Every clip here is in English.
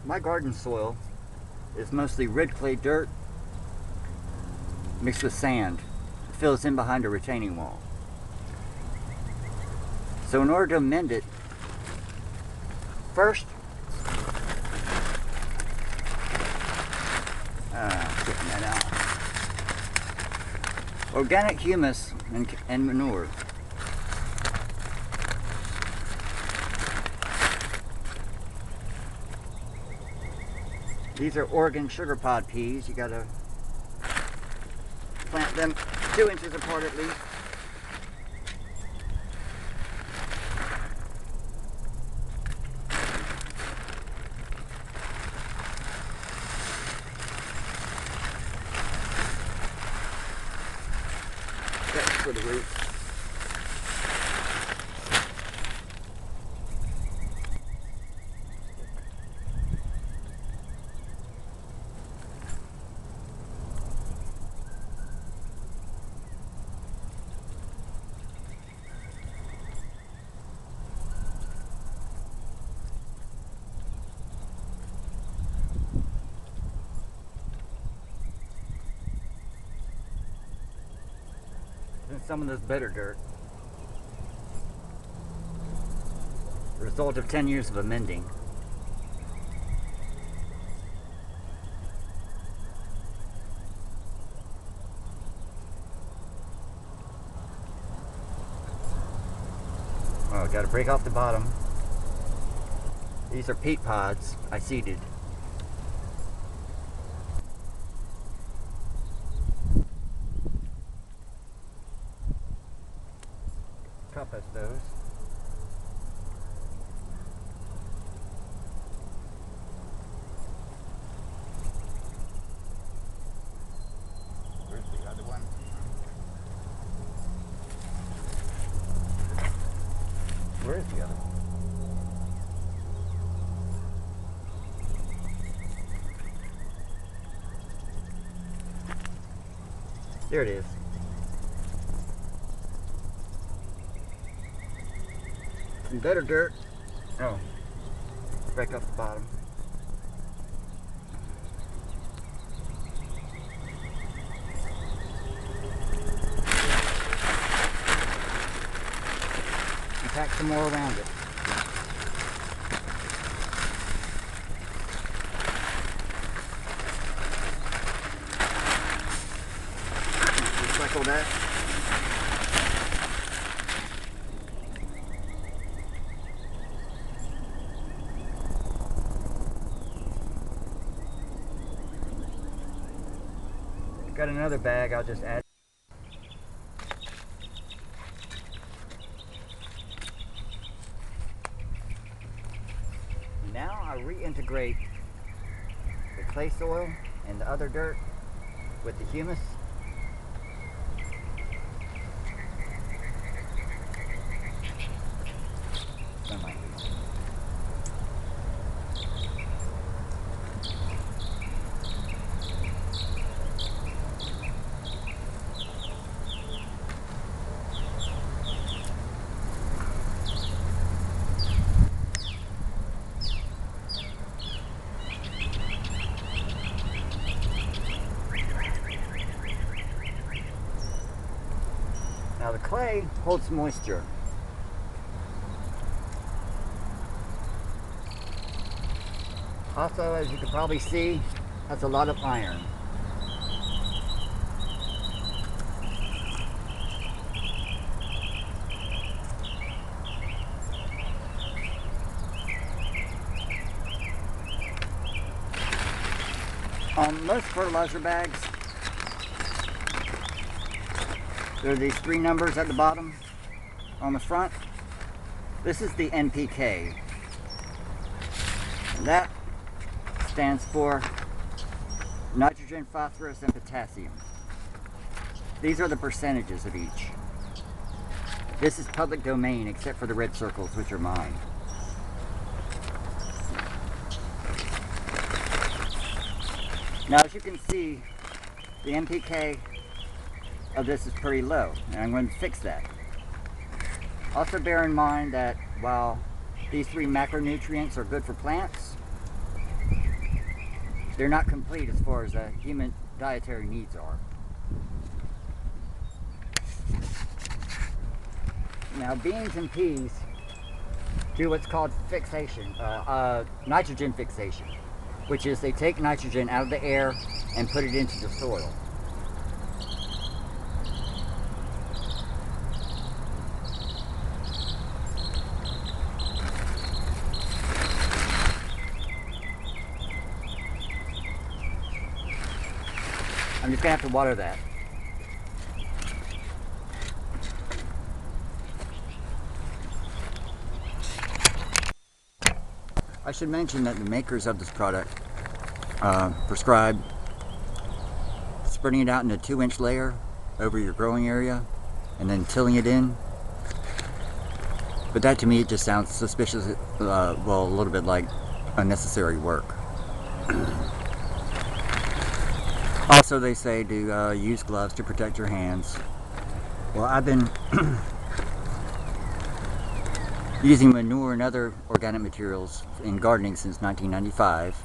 My garden soil is mostly red clay dirt mixed with sand. It fills in behind a retaining wall. So in order to amend it, first, getting that out. Organic humus and manure. These are Oregon sugar pod peas. You gotta plant them 2 inches apart at least. That's for the roots. And some of this better dirt. The result of 10 years of amending. Oh, gotta break off the bottom. These are peat pods I seeded. Compass those. Where's the other one? Where is the other one? There it is. Some better dirt. Oh, break off the bottom. And pack some more around it. Recycle that. Got another bag, I'll just add. Now I reintegrate the clay soil and the other dirt with the humus. Now the clay holds moisture. Also, as you can probably see, has a lot of iron. On most fertilizer bags, there are these 3 numbers at the bottom on the front. This is the NPK. And that stands for nitrogen, phosphorus, and potassium. These are the percentages of each. This is public domain except for the red circles, which are mine. Now, as you can see, the NPK of this is pretty low, and I'm going to fix that. Also bear in mind that while these 3 macronutrients are good for plants, they're not complete as far as human dietary needs are. Now, beans and peas do what's called fixation, nitrogen fixation, which is they take nitrogen out of the air and put it into the soil. I'm just gonna have to water that. I should mention that the makers of this product prescribe spreading it out in a 2-inch layer over your growing area and then tilling it in. But that to me it just sounds suspicious, well, a little bit like unnecessary work. Also, they say to use gloves to protect your hands. Well, I've been using manure and other organic materials in gardening since 1995.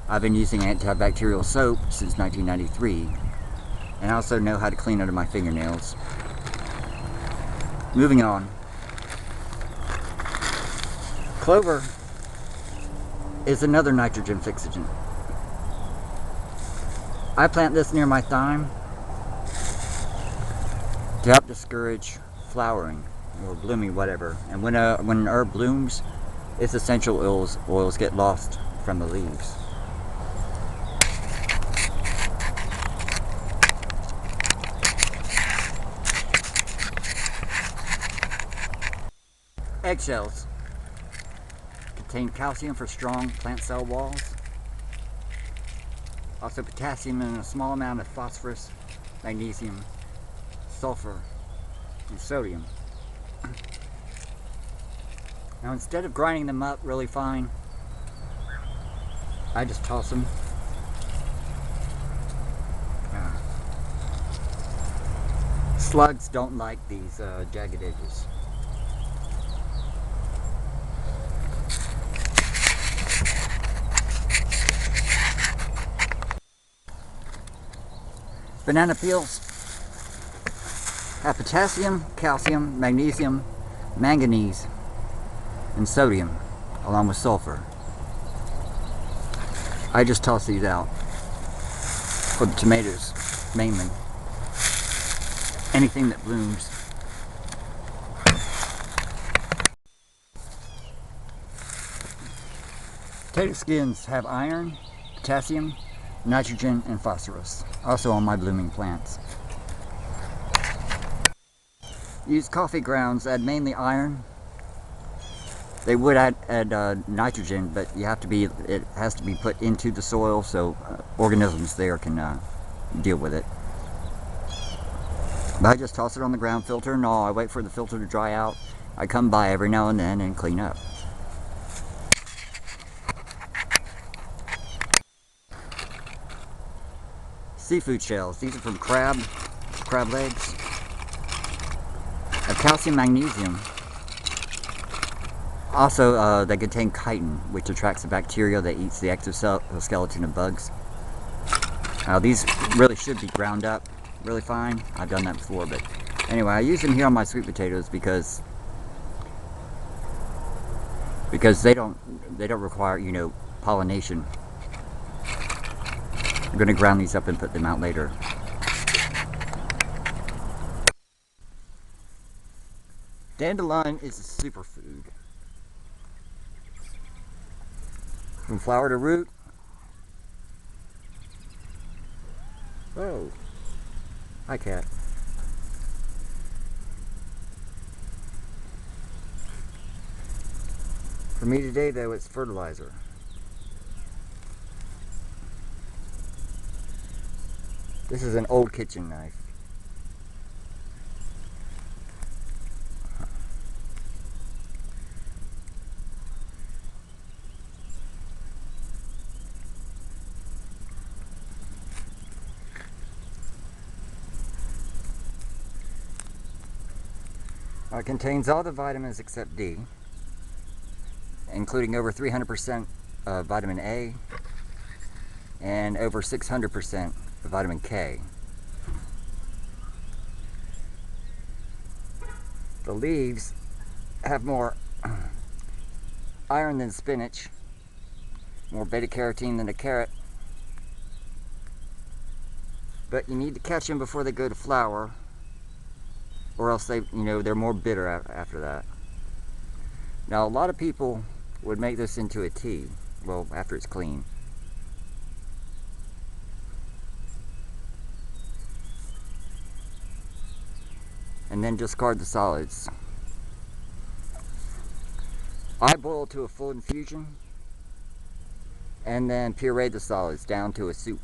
I've been using antibacterial soap since 1993. And I also know how to clean under my fingernails. Moving on. Clover is another nitrogen fixant. I plant this near my thyme to help discourage flowering or blooming, whatever. And when an herb blooms, its essential oils get lost from the leaves. Eggshells contain calcium for strong plant cell walls. Also potassium and a small amount of phosphorus, magnesium, sulfur, and sodium. Now instead of grinding them up really fine, I just toss them. Slugs don't like these jagged edges. Banana peels have potassium, calcium, magnesium, manganese, and sodium, along with sulfur. I just toss these out for the tomatoes, mainly. Anything that blooms. Potato skins have iron, potassium, nitrogen, and phosphorus, also on my blooming plants. Use coffee grounds, add mainly iron. They would add nitrogen, but it has to be put into the soil so organisms there can deal with it. But I just toss it on the ground, filter and all. I wait for the filter to dry out. I come by every now and then and clean up. Seafood shells. These are from crab legs. Calcium, magnesium. Also, they contain chitin, which attracts the bacteria that eats the exoskeleton of bugs. These really should be ground up really fine. I've done that before, but anyway, I use them here on my sweet potatoes because they don't require, pollination. I'm going to ground these up and put them out later. Dandelion is a superfood. From flower to root. Oh. Hi, cat. For me today, though, it's fertilizer. This is an old kitchen knife. It contains all the vitamins except D, including over 300% vitamin A and over 600% of vitamin K. The leaves have more iron than spinach, more beta carotene than a carrot, but you need to catch them before they go to flower, or else they're more bitter after that. Now, a lot of people would make this into a tea, well, after it's clean. And then discard the solids. I boil to a full infusion and then puree the solids down to a soup.